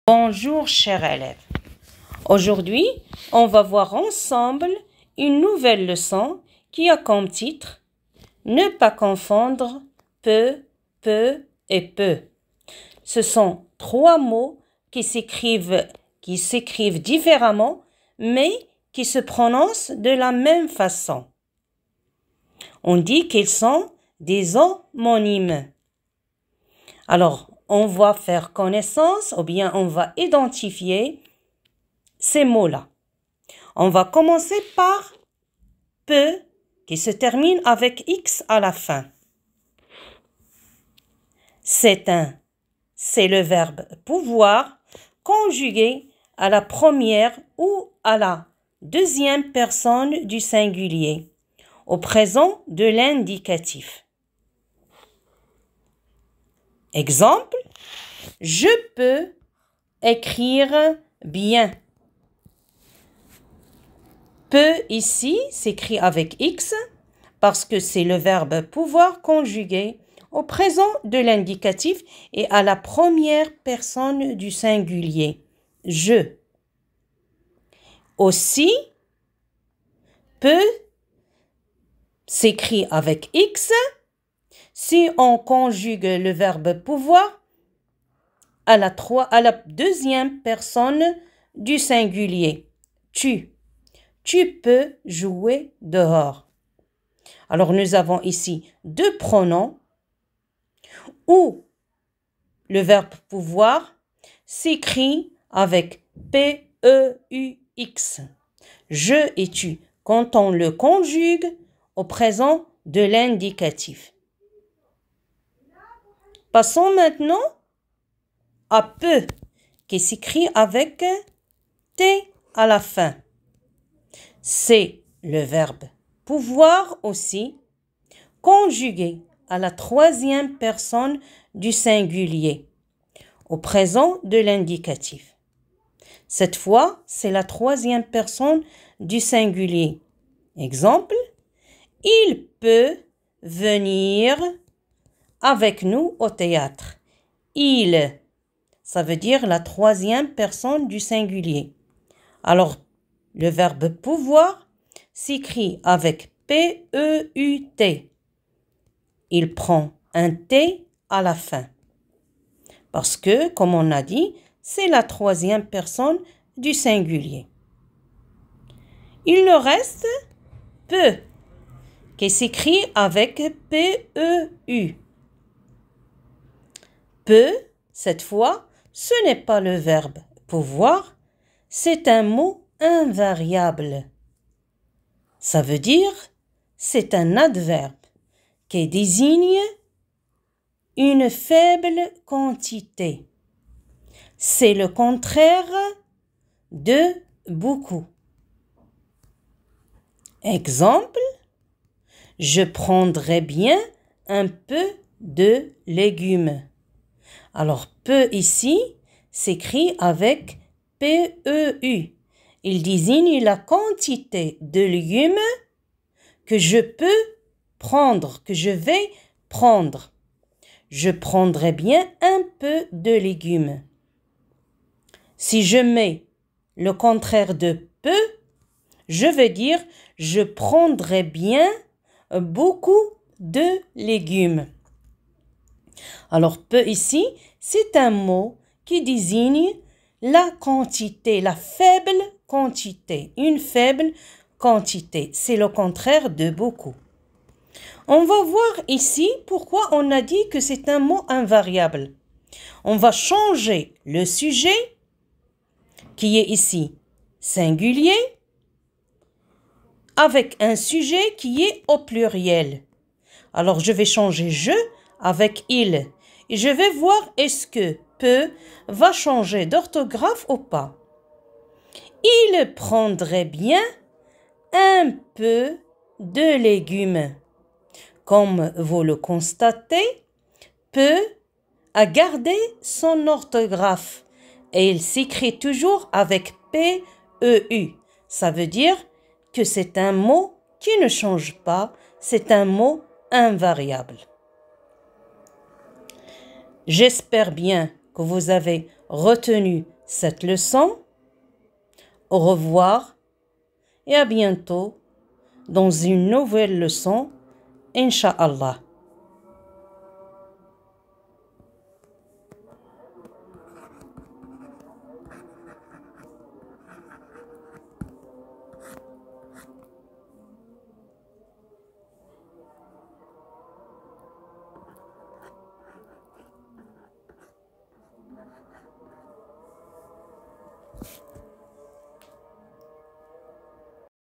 Bonjour chers élèves. Aujourd'hui, on va voir ensemble une nouvelle leçon qui a comme titre « Ne pas confondre peu, peu et peu ». Ce sont trois mots qui s'écrivent différemment, mais qui se prononcent de la même façon. On dit qu'ils sont des homonymes. Alors, on va faire connaissance ou bien on va identifier ces mots-là. On va commencer par peu qui se termine avec X à la fin. C'est le verbe pouvoir conjugué à la première ou à la deuxième personne du singulier, au présent de l'indicatif. Exemple, je peux écrire bien. Peut ici s'écrit avec X parce que c'est le verbe pouvoir conjugué au présent de l'indicatif et à la première personne du singulier. Je. Aussi, peut s'écrit avec X si on conjugue le verbe pouvoir à la deuxième personne du singulier. Tu peux jouer dehors. Alors, nous avons ici deux pronoms où le verbe pouvoir s'écrit avec P-E-U-X. Je et tu, quand on le conjugue au présent de l'indicatif. Passons maintenant à peu, qui s'écrit avec T à la fin. C'est le verbe pouvoir aussi, conjugué à la troisième personne du singulier, au présent de l'indicatif. Cette fois, c'est la troisième personne du singulier. Exemple, il peut venir avec nous au théâtre. Il, ça veut dire la troisième personne du singulier. Alors, le verbe pouvoir s'écrit avec P-E-U-T. Il prend un T à la fin. Parce que, comme on a dit, c'est la troisième personne du singulier. Il nous reste peut, qui s'écrit avec P-E-U. Peut, cette fois, ce n'est pas le verbe pouvoir, c'est un mot invariable. Ça veut dire, c'est un adverbe qui désigne une faible quantité. C'est le contraire de beaucoup. Exemple, je prendrais bien un peu de légumes. Alors, peu ici s'écrit avec P-E-U. Il désigne la quantité de légumes que je peux prendre, que je vais prendre. Je prendrai bien un peu de légumes. Si je mets le contraire de peu, je vais dire je prendrai bien beaucoup de légumes. Alors, peu ici, c'est un mot qui désigne la quantité, la faible quantité, une faible quantité. C'est le contraire de beaucoup. On va voir ici pourquoi on a dit que c'est un mot invariable. On va changer le sujet qui est ici singulier avec un sujet qui est au pluriel. Alors, je vais changer je avec il. Et je vais voir est-ce que peut va changer d'orthographe ou pas. Il prendrait bien un peu de légumes. Comme vous le constatez, peut a gardé son orthographe et il s'écrit toujours avec P-E-U. Ça veut dire que c'est un mot qui ne change pas, c'est un mot invariable. J'espère bien que vous avez retenu cette leçon. Au revoir et à bientôt dans une nouvelle leçon, Inch'Allah.